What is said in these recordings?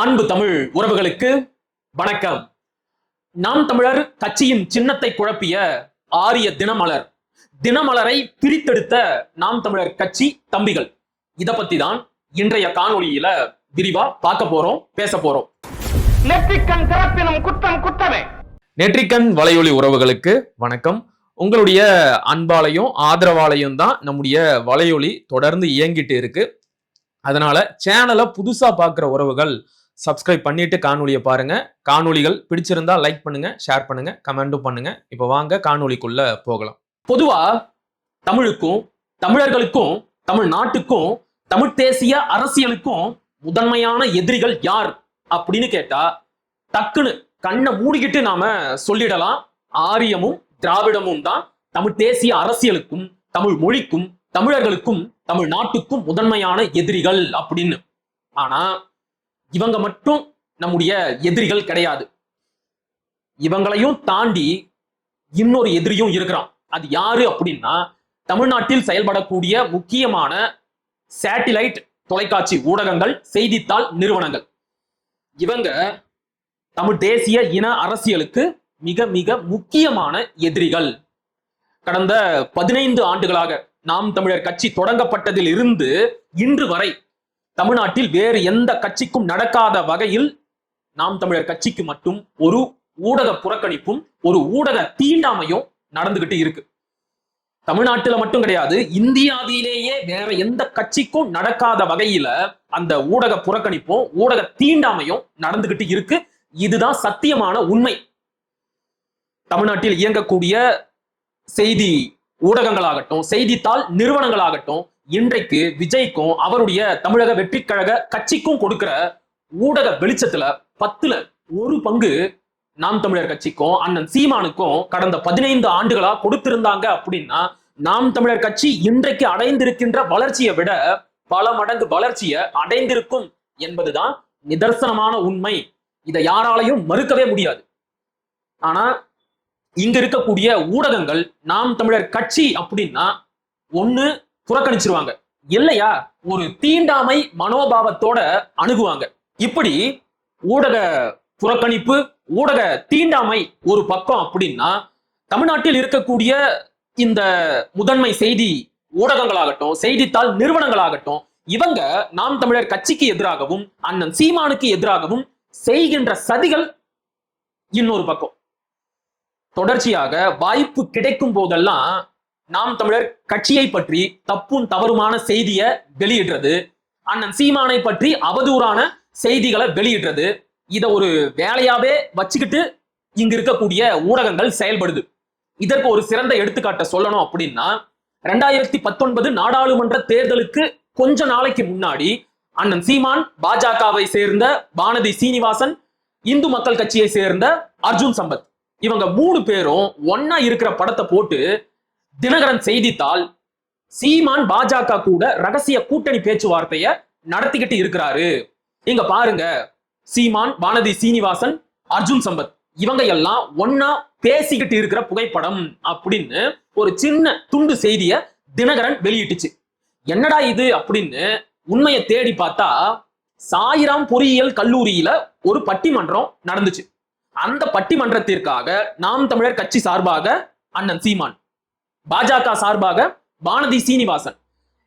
அன்பு தமிழ் உறவுகளுக்கு வணக்கம். நாம் தமிழர் கட்சியின் சின்னத்தை குழப்பிய ஆரிய தினமலரை பிரித்தெடுத்த நாம் தமிழர் கட்சி தம்பிகள், இத பத்தி தான் இன்றைய காணொளியில விரிவா பார்க்க போறோம், பேச போறோம். நெற்றிக்கண் திறப்பினும் குற்றம் குற்றமே. நெற்றிக்கண் வலையொலி உறவுகளுக்கு வணக்கம். உங்களுடைய அன்பாலையும் ஆதரவாலையும் தான் நம்முடைய வலையொலி தொடர்ந்து இயங்கிட்டு இருக்கு. அதனால சேனலை புதுசா பார்க்குற உறவுகள் சப்ஸ்கிரைப் பண்ணிட்டு காணொலியை பாருங்க. காணொலிகள் பிடிச்சிருந்தா லைக் பண்ணுங்க, ஷேர் பண்ணுங்க, கமெண்டும் பண்ணுங்க. இப்ப வாங்க காணொலிக்குள்ள போகலாம். பொதுவா தமிழுக்கும் தமிழர்களுக்கும் தமிழ்நாட்டுக்கும் தமிழ் தேசிய அரசியலுக்கும் முதன்மையான எதிரிகள் யார் அப்படின்னு கேட்டா டக்குன்னு கண்ணை மூடிக்கிட்டு நாம சொல்லிடலாம், ஆரியமும் திராவிடமும் தான் தமிழ் தேசிய அரசியலுக்கும் தமிழ் மொழிக்கும் தமிழர்களுக்கும் தமிழ்நாட்டுக்கும் முதன்மையான எதிரிகள் அப்படின்னு. ஆனா இவங்க மட்டும் நம்முடைய எதிரிகள் கிடையாது. இவங்களையும் தாண்டி இன்னொரு எதிரியும் இருக்கிறான். அது யாரு அப்படின்னா, தமிழ்நாட்டில் செயல்படக்கூடிய முக்கியமான சேட்டிலைட் தொலைக்காட்சி ஊடகங்கள், செய்தித்தாள் நிறுவனங்கள். இவங்க தமிழ் தேசிய இன அரசியலுக்கு மிக மிக முக்கியமான எதிரிகள். கடந்த 15 ஆண்டுகளாக நாம் தமிழர் கட்சி தொடங்கப்பட்டதில் இருந்து இன்று வரை தமிழ்நாட்டில் வேறு எந்த கட்சிக்கும் நடக்காத வகையில் நாம் தமிழர் கட்சிக்கு மட்டும் ஒரு ஊடக புறக்கணிப்பும் ஒரு ஊடக தீண்டாமையும் நடந்துகிட்டு இருக்கு. தமிழ்நாட்டில மட்டும் கிடையாது, இந்தியாவிலேயே வேற எந்த கட்சிக்கும் நடக்காத வகையில அந்த ஊடக புறக்கணிப்பும் ஊடக தீண்டாமையும் நடந்துகிட்டு இருக்கு. இதுதான் சத்தியமான உண்மை. தமிழ்நாட்டில் இயங்கக்கூடிய செய்தி ஊடகங்களாகட்டும், செய்தித்தாள் நிறுவனங்களாகட்டும், இன்றைக்கு விஜய்க்கும் அவருடைய தமிழக வெற்றி கழக கட்சிக்கும் கொடுக்கிற ஊடக வெளிச்சத்துல 10ல் 1 பங்கு நாம் தமிழர் கட்சிக்கும் அண்ணன் சீமானுக்கும் கடந்த 15 ஆண்டுகளா கொடுத்திருந்தாங்க அப்படின்னா, நாம் தமிழர் கட்சி இன்றைக்கு அடைந்திருக்கின்ற வளர்ச்சியை விட பல மடங்கு வளர்ச்சியை அடைந்திருக்கும் என்பதுதான் நிதர்சனமான உண்மை. இதை யாராலையும் மறுக்கவே முடியாது. ஆனா இங்க இருக்கக்கூடிய ஊடகங்கள் நாம் தமிழர் கட்சி அப்படின்னா ஒண்ணு புறக்கணிச்சிருவாங்க, இல்லையா ஒரு தீண்டாமை மனோபாவத்தோட அணுகுவாங்க. இப்படி ஊடக புறக்கணிப்பு, ஊடக தீண்டாமை ஒரு பக்கம் அப்படின்னா, தமிழ்நாட்டில் இருக்கக்கூடிய இந்த முதன்மை செய்தி ஊடகங்களாகட்டும், செய்தித்தாள் நிறுவனங்களாகட்டும், இவங்க நாம் தமிழர் கட்சிக்கு எதிராகவும் அண்ணன் சீமானுக்கு எதிராகவும் செய்கின்ற சதிகள் இன்னொரு பக்கம். தொடர்ச்சியாக வாய்ப்பு கிடைக்கும் போதெல்லாம் நாம் தமிழர் கட்சியை பற்றி தப்பும் தவறுமான செய்தியை வெளியிடுறது, அண்ணன் சீமானை பற்றி அவதூறான செய்திகளை வெளியிடுறது, இத ஒரு வேலையாவே வச்சுக்கிட்டு இங்க இருக்கக்கூடிய ஊடகங்கள் செயல்படுது. இதற்கு ஒரு சிறந்த எடுத்துக்காட்ட சொல்லணும் அப்படின்னா, 2019 நாடாளுமன்ற தேர்தலுக்கு கொஞ்ச நாளைக்கு முன்னாடி அண்ணன் சீமான், பாஜகவை சேர்ந்த வானதி சீனிவாசன், இந்து மக்கள் கட்சியை சேர்ந்த அர்ஜுன் சம்பத், இவங்க 3 பேரும் ஒன்னா இருக்கிற படத்தை போட்டு தினகரன் செய்தித்தாள் சீமான் பாஜக கூட ரகசிய கூட்டணி பேச்சுவார்த்தைய நடத்திக்கிட்டு இருக்கிறாரு, இங்க பாருங்க சீமான், வானதி சீனிவாசன், அர்ஜுன் சம்பத் இவங்க எல்லாம் ஒன்னா பேசிக்கிட்டு இருக்கிற புகைப்படம் அப்படின்னு ஒரு சின்ன துண்டு செய்திய தினகரன் வெளியிட்டுச்சு. என்னடா இது அப்படின்னு உண்மையை தேடி பார்த்தா, சாயிராம் பொறியியல் கல்லூரியில ஒரு பட்டிமன்றம் நடந்துச்சு. அந்த பட்டிமன்றத்திற்காக நாம் தமிழர் கட்சி சார்பாக அண்ணன் சீமான், பாஜக சார்பாக வானதி சீனிவாசன்,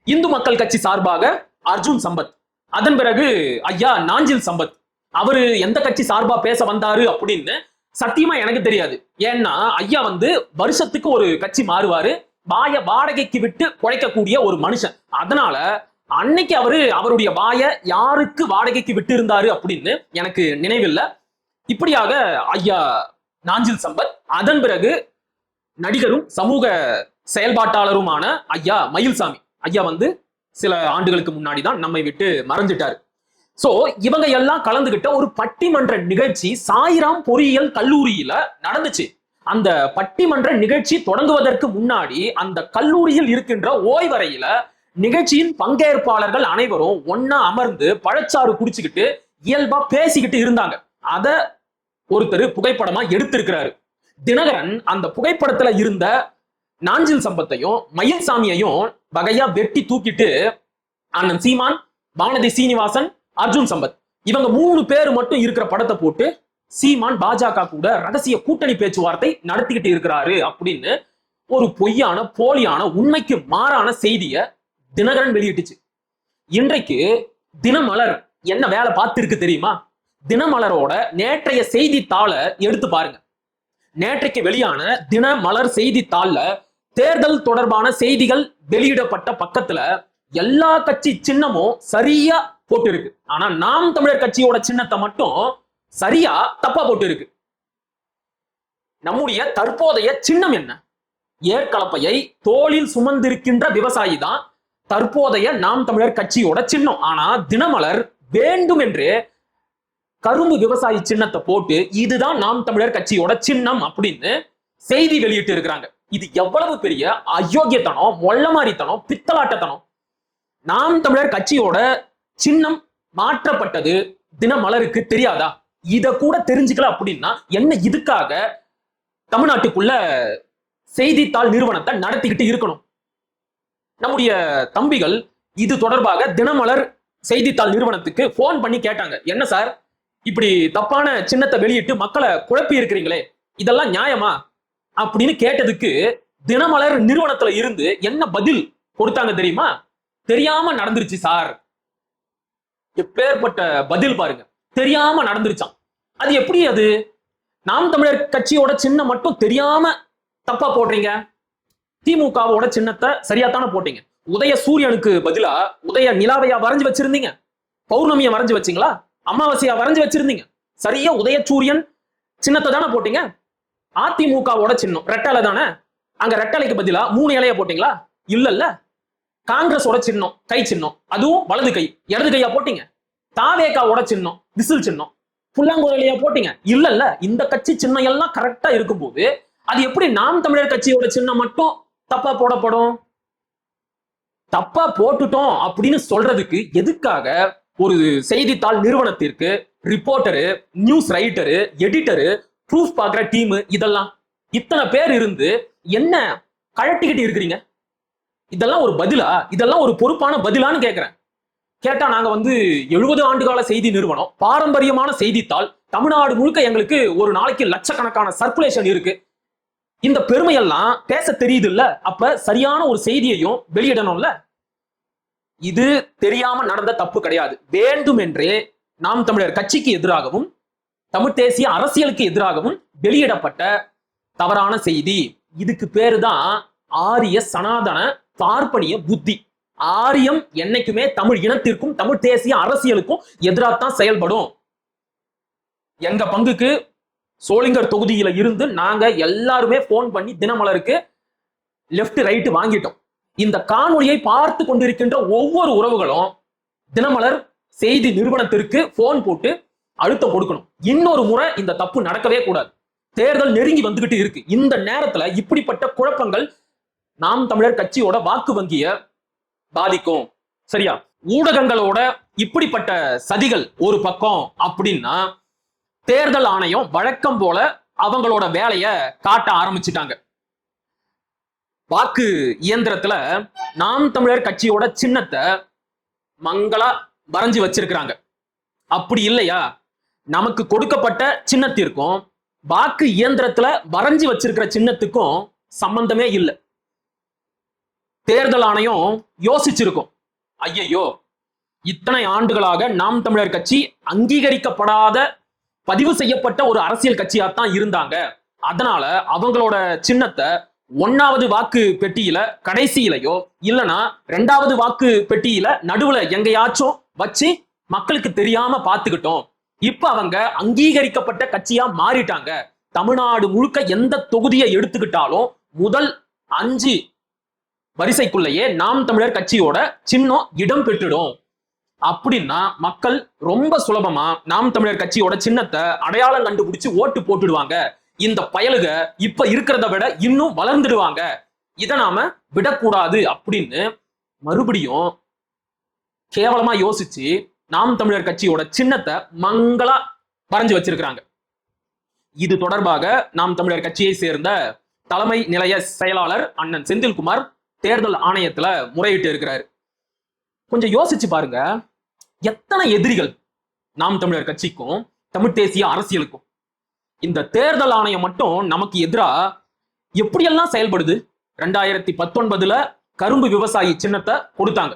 இந்து மக்கள் கட்சி சார்பாக அர்ஜுன் சம்பத், அதன் பிறகு ஐயா நாஞ்சில் சம்பத், அவரு எந்த கட்சி சார்பா பேச வந்தாரு அப்படின்னு சத்தியமா எனக்கு தெரியாது. ஏன்னா ஐயா வருஷத்துக்கு ஒரு கட்சி மாறுவாரு, வாய வாடகைக்கு விட்டு குழைக்கக்கூடிய ஒரு மனுஷன். அதனால அன்னைக்கு அவருடைய வாய யாருக்கு வாடகைக்கு விட்டு இருந்தாரு அப்படின்னு எனக்கு நினைவில்லை. இப்படியாக ஐயா நாஞ்சில் சம்பத், அதன் பிறகு நடிகரும் சமூக செயல்பாட்டாளருமான ஐயா மயில்சாமி, ஐயா சில ஆண்டுகளுக்கு முன்னாடி தான் நம்மை விட்டு மறைஞ்சிட்டாரு. சோ இவங்க எல்லாம் கலந்துகிட்ட ஒரு பட்டிமன்ற நிகழ்ச்சி சாயிராம் பொறியியல் கல்லூரியில நடந்துச்சு. அந்த பட்டிமன்ற நிகழ்ச்சி தொடங்குவதற்கு முன்னாடி அந்த கல்லூரியில் இருக்கின்ற ஓய்வறையில நிகழ்ச்சியின் பங்கேற்பாளர்கள் அனைவரும் ஒன்னா அமர்ந்து பழச்சாறு குடிச்சுக்கிட்டு இயல்பா பேசிக்கிட்டு இருந்தாங்க. அத ஒருத்தர் புகைப்படமா எடுத்திருக்கிறாரு. தினகரன் அந்த புகைப்படத்துல இருந்த நாஞ்சில் சம்பத்தையும் மயில்சாமியையும் வகையா வெட்டி தூக்கிட்டு அண்ணன் சீமான், வானதி சீனிவாசன், அர்ஜுன் சம்பத் இவங்க 3 பேர் மட்டும் இருக்கிற படத்தை போட்டு சீமான் பாஜக கூட ரகசிய கூட்டணி பேச்சுவார்த்தை நடத்திக்கிட்டு இருக்கிறாரு அப்படின்னு ஒரு பொய்யான போலியான உண்மைக்கு மாறான செய்தியை தினகரன் வெளியிட்டுச்சு. இன்றைக்கு தினமலர் என்ன வேலை பார்த்திருக்கு தெரியுமா? தினமலரோட நேற்றைய செய்தித்தாளை எடுத்து பாருங்க. நேற்றைக்கு வெளியான தினமலர் செய்தித்தாள்ல தேர்தல் தொடர்பான செய்திகள் வெளியிடப்பட்ட பக்கத்துல எல்லா கட்சி சின்னமும் சரியா போட்டு இருக்கு. ஆனா நாம் தமிழர் கட்சியோட சின்னத்தை மட்டும் சரியா தப்பா போட்டு இருக்கு. நம்முடைய தற்போதைய சின்னம் என்ன? ஏற்கலப்பையை தோளில் சுமந்திருக்கின்ற விவசாயி தான் தற்போதைய நாம் தமிழர் கட்சியோட சின்னம். ஆனா தினமலர் வேண்டும் என்று கரும்பு விவசாயி சின்னத்தை போட்டு இதுதான் நாம் தமிழர் கட்சியோட சின்னம் அப்படின்னு செய்தி வெளியிட்டு இருக்கிறாங்க. இது எவ்வளவு பெரிய அயோக்கியத்தனம், மொள்ளமாரித்தனம், பித்தலாட்டத்தனம். நாம் தமிழர் கட்சியோட சின்னம் மாற்றப்பட்டது தினமலருக்கு தெரியாதா? இத கூட தெரிஞ்சுக்கல அப்படின்னா என்ன இதுக்காக தமிழ்நாட்டுக்குள்ள செய்தித்தாள் நிறுவனத்தை நடத்திக்கிட்டு இருக்கணும்? நம்முடைய தம்பிகள் இது தொடர்பாக தினமலர் செய்தித்தாள் நிறுவனத்துக்கு போன் பண்ணி கேட்டாங்க. என்ன சார், இப்படி தப்பான சின்னத்தை வெளியிட்டு மக்களை குழப்பி இருக்கிறீங்களே, இதெல்லாம் நியாயமா அப்படின்னு கேட்டதுக்கு தினமலர் நிறுவனத்துல இருந்து என்ன பதில் கொடுத்தாங்க தெரியுமா? தெரியாம நடந்துருச்சு சார். எப்பேற்பட்ட பதில் பாருங்க. தெரியாம நடந்துருச்சான். அது எப்படி? அது நாம் தமிழர் கட்சியோட சின்னம் மட்டும் தெரியாம தப்பா போடுறீங்க. திமுகவோட சின்னத்தை சரியாத்தானே போட்டீங்க. உதய சூரியனுக்கு பதிலா உதய நிலாவையா வரைஞ்சு வச்சிருந்தீங்க? பௌர்ணமியை வரைஞ்சு வச்சீங்களா? அமாவாசையா வரைஞ்சு வச்சிருந்தீங்க? சரியா உதய சூரியன் சின்னத்தை தானே போட்டீங்க. அதிமுகவோட சின்னம் ரெட்டலை தானே. அங்க ரெட்டலைக்கு பதிலா 3 இலைய போட்டீங்களா? இல்ல. காங்கிரஸோட சின்னம் கை சின்னம், அதுவும் வலது கை. இடது கையா போட்டீங்க. தாவேகாவோட சின்னம் விசில் சின்னம், புல்லாங்குழலையா போட்டீங்க? இல்ல. இந்த கட்சி சின்னம் எல்லாம் கரெக்டா இருக்கும்போது அது எப்படி நாம் தமிழர் கட்சியோட சின்னம் மட்டும் தப்பா போடப்படும்? தப்பா போட்டுட்டோம் அப்படின்னு சொல்றதுக்கு எதுக்காக ஒரு செய்தித்தாள் நிறுவனத்திற்கு reporter, news writer, editor, proof பார்க்குற டீம், இதெல்லாம் இத்தனை பேர் இருந்து என்ன கழட்டிக்கிட்டு இருக்கிறீங்க? இதெல்லாம் ஒரு பதிலா? இதெல்லாம் ஒரு பொறுப்பான பதிலான்னு கேட்கிறேன். கேட்டா நாங்க 70 ஆண்டுகால செய்தி நிறுவனம், பாரம்பரியமான செய்தித்தாள், தமிழ்நாடு முழுக்க எங்களுக்கு ஒரு நாளைக்கு லட்சக்கணக்கான சர்க்குலேஷன் இருக்கு. இந்த பெருமையெல்லாம் பேச தெரியுது இல்ல? அப்ப சரியான ஒரு செய்தியையும் வெளியிடணும்ல. இது தெரியாம நடந்த தப்பு கிடையாது. வேண்டுமென்றே நாம் தமிழர் கட்சிக்கு எதிராகவும் தமிழ் தேசிய அரசியலுக்கு எதிராகவும் வெளியிடப்பட்ட தவறான செய்தி. இதுக்கு பேரு தான் ஆரிய சனாதன பார்ப்பனிய புத்தி. ஆரியம் என்னைக்குமே தமிழ் இனத்திற்கும் தமிழ் தேசிய அரசியலுக்கும் எதிராகத்தான் செயல்படும். எங்க பங்குக்கு சோளிங்கர் தொகுதியில இருந்து நாங்க எல்லாருமே போன் பண்ணி தினமலருக்கு லெப்ட் ரைட் வாங்கிட்டோம். இந்த காணொலியை பார்த்து கொண்டிருக்கின்ற ஒவ்வொரு உறவுகளும் தினமலர் செய்தி நிறுவனத்திற்கு போன் போட்டு அழுத்தம் கொடுக்கணும். இன்னொரு முறை இந்த தப்பு நடக்கவே கூடாது. தேர்தல் நெருங்கி வந்துகிட்டு இருக்கு. இந்த நேரத்துல இப்படிப்பட்ட குழப்பங்கள் நாம் தமிழர் கட்சியோட வாக்கு வங்கிய பாதிக்கும். சரியா? ஊடகங்களோட இப்படிப்பட்ட சதிகள் ஒரு பக்கம் அப்படின்னா, தேர்தல் ஆணையம் வழக்கம் போல அவங்களோட வேலைய காட்ட ஆரம்பிச்சுட்டாங்க. வாக்கு இயந்திரத்துல நாம் தமிழர் கட்சியோட சின்னத்தை மங்களா வரைஞ்சு வச்சிருக்கிறாங்க. அப்படி இல்லையா, நமக்கு கொடுக்கப்பட்ட சின்னத்திற்கும் வாக்கு இயந்திரத்துல வரைஞ்சு வச்சிருக்கிற சின்னத்துக்கும் சம்பந்தமே இல்லை. தேர்தல் ஆணையம் யோசிச்சிருக்கும், ஐயையோ இத்தனை ஆண்டுகளாக நாம் தமிழர் கட்சி அங்கீகரிக்கப்படாத பதிவு செய்யப்பட்ட ஒரு அரசியல் கட்சியாத்தான் இருந்தாங்க. அதனால அவங்களோட சின்னத்தை 1வது வாக்கு பெட்டியில கடைசியிலையோ இல்லனா 2வது வாக்கு பெட்டியில நடுவுல எங்கேயாச்சும் வச்சு மக்களுக்கு தெரியாம பார்த்துக்கிட்டோம். இப்ப அவங்க அங்கீகரிக்கப்பட்ட கட்சியா மாறிட்டாங்க. தமிழ்நாடு முழுக்க எந்த தொகுதியை எடுத்துக்கிட்டாலும் முதல் 5 வரிசைக்குள்ளேயே நாம் தமிழர் கட்சியோட சின்னம் இடம் பெற்றுடும். அப்படின்னா மக்கள் ரொம்ப சுலபமா நாம் தமிழர் கட்சியோட சின்னத்தை அடையாளம் கண்டுபிடிச்சு ஓட்டு போட்டுடுவாங்க. இந்த பயலுக இப்ப இருக்கிறத விட இன்னும் வளர்ந்துடுவாங்க. இதை நாம விடக்கூடாது அப்படின்னு மறுபடியும் கேவலமா யோசிச்சு நாம் தமிழர் கட்சியோட சின்னத்தை மங்களா வரைஞ்சு வச்சிருக்கிறாங்க. இது தொடர்பாக நாம் தமிழர் கட்சியை சேர்ந்த தலைமை நிலைய செயலாளர் அண்ணன் செந்தில்குமார் தேர்தல் ஆணையத்துல முறையிட்டு இருக்கிறாரு. கொஞ்சம் யோசிச்சு பாருங்க, எத்தனை எதிரிகள் நாம் தமிழர் கட்சிக்கும் தமிழ் தேசிய அரசியலுக்கும். இந்த தேர்தல் ஆணையம் மட்டும் நமக்கு எதிரா எப்படியெல்லாம் செயல்படுது. 2019 கரும்பு விவசாயி சின்னத்தை கொடுத்தாங்க.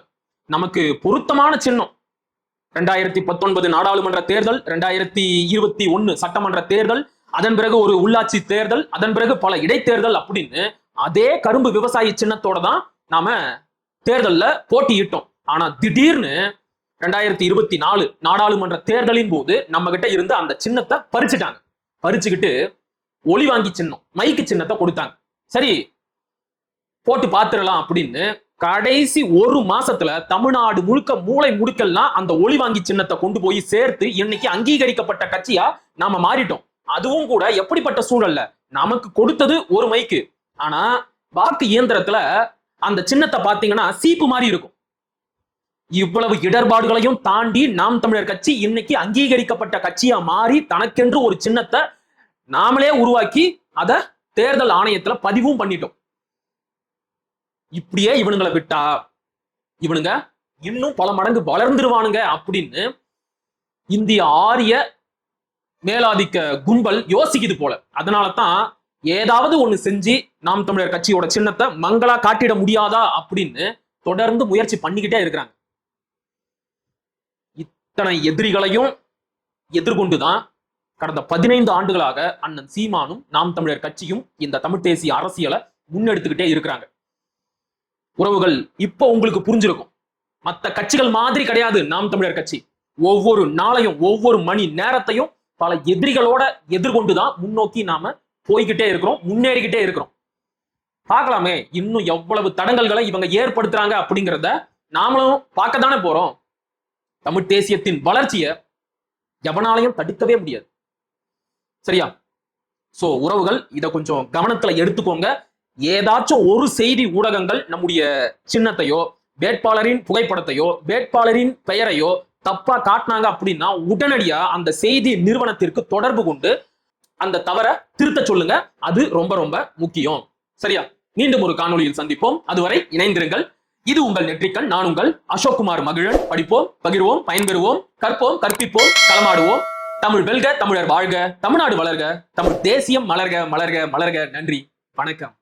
நமக்கு பொருத்தமான சின்னம். 2019 நாடாளுமன்ற தேர்தல், 2021 சட்டமன்ற தேர்தல், அதன் பிறகு ஒரு உள்ளாட்சி தேர்தல், அதன் பிறகு பல இடைத்தேர்தல் அப்படின்னு அதே கரும்பு விவசாயி சின்னத்தோட தான் நாம தேர்தல்ல போட்டியிட்டோம். ஆனா திடீர்னு 2024 நாடாளுமன்ற தேர்தலின் போது நம்ம கிட்ட இருந்து அந்த சின்னத்தை பறிச்சுட்டாங்க. பறிச்சுக்கிட்டு ஒளி வாங்கி சின்னம், மைக்கு சின்னத்தை கொடுத்தாங்க. சரி, போட்டு பாத்துடலாம் அப்படின்னு கடைசி ஒரு மாசத்துல தமிழ்நாடு முழுக்க மூளை முடுக்கெல்லாம் அந்த ஒளி வாங்கி சின்னத்தை கொண்டு போய் சேர்த்து இன்னைக்கு அங்கீகரிக்கப்பட்ட கட்சியா நாம மாறிட்டோம். அதுவும் கூட எப்படிப்பட்ட சூழல்ல, நமக்கு கொடுத்தது ஒரு மைக்கு, ஆனா வாக்கு இயந்திரத்துல அந்த சின்னத்தை பாத்தீங்கன்னா சீப்பு மாதிரி இருக்கும். இவ்வளவு இடர்பாடுகளையும் தாண்டி நாம் தமிழர் கட்சி இன்னைக்கு அங்கீகரிக்கப்பட்ட கட்சியா மாறி தனக்கென்று ஒரு சின்னத்தை நாமளே உருவாக்கி அதை தேர்தல் ஆணையத்துல பதிவும் பண்ணிட்டோம். இப்படியே இவனுங்களை விட்டா இவனுங்க இன்னும் பல மடங்கு வளர்ந்துருவானுங்க அப்படின்னு இந்திய ஆரிய மேலாதிக்க கும்பல் யோசிக்குது போல. அதனாலதான் ஏதாவது ஒண்ணு செஞ்சு நாம் தமிழர் கட்சியோட சின்னத்தை மங்களா காட்டிட முடியாதா அப்படின்னு தொடர்ந்து முயற்சி பண்ணிக்கிட்டே இருக்கிறாங்க. இத்தனை எதிரிகளையும் எதிர்கொண்டுதான் கடந்த 15 ஆண்டுகளாக அண்ணன் சீமானும் நாம் தமிழர் கட்சியும் இந்த தமிழ் தேசிய அரசியலை முன்னெடுத்துக்கிட்டே இருக்கிறாங்க. உறவுகள், இப்போ உங்களுக்கு புரிஞ்சிருக்கும், மற்ற கட்சிகள் மாதிரி கிடையாது நாம் தமிழர் கட்சி. ஒவ்வொரு நாளையும் ஒவ்வொரு மணி நேரத்தையும் பல எதிரிகளோட எதிர்கொண்டுதான் முன்னோக்கி நாம போய்கிட்டே இருக்கிறோம், முன்னேறிக்கிட்டே இருக்கிறோம். பார்க்கலாமே இன்னும் எவ்வளவு தடங்கல்களை இவங்க ஏற்படுத்துறாங்க அப்படிங்கிறத நாமளும் பார்க்கத்தானே போறோம். தமிழ் தேசியத்தின் வளர்ச்சியை எவனாலையும் தடுக்கவே முடியாது. சரியா? சோ உறவுகள், இதை கொஞ்சம் கவனத்துல எடுத்துக்கோங்க. ஏதாச்சும் ஒரு செய்தி ஊடகங்கள் நம்முடைய சின்னத்தையோ வேட்பாளரின் புகைப்படத்தையோ வேட்பாளரின் பெயரையோ தப்பா காட்டினாங்க அப்படின்னா உடனடியா அந்த செய்தி நிறுவனத்திற்கு தொடர்பு கொண்டு அந்த தவறை திருத்த சொல்லுங்க. அது ரொம்ப ரொம்ப முக்கியம். சரியா? மீண்டும் ஒரு காணொளியில் சந்திப்போம். அதுவரை இணைந்திருங்கள். இது உங்கள் நெற்றிக்கண். நான் உங்கள் அசோக்குமார் மகிழன். படிப்போம், பகிர்வோம், பயன்பெறுவோம், கற்போம், கற்பிப்போம், களமாடுவோம். தமிழ் வெல்க, தமிழர் வாழ்க, தமிழ்நாடு வளர்க, தமிழ் தேசியம் மலர்க, மலர்க, மலர்க. நன்றி, வணக்கம்.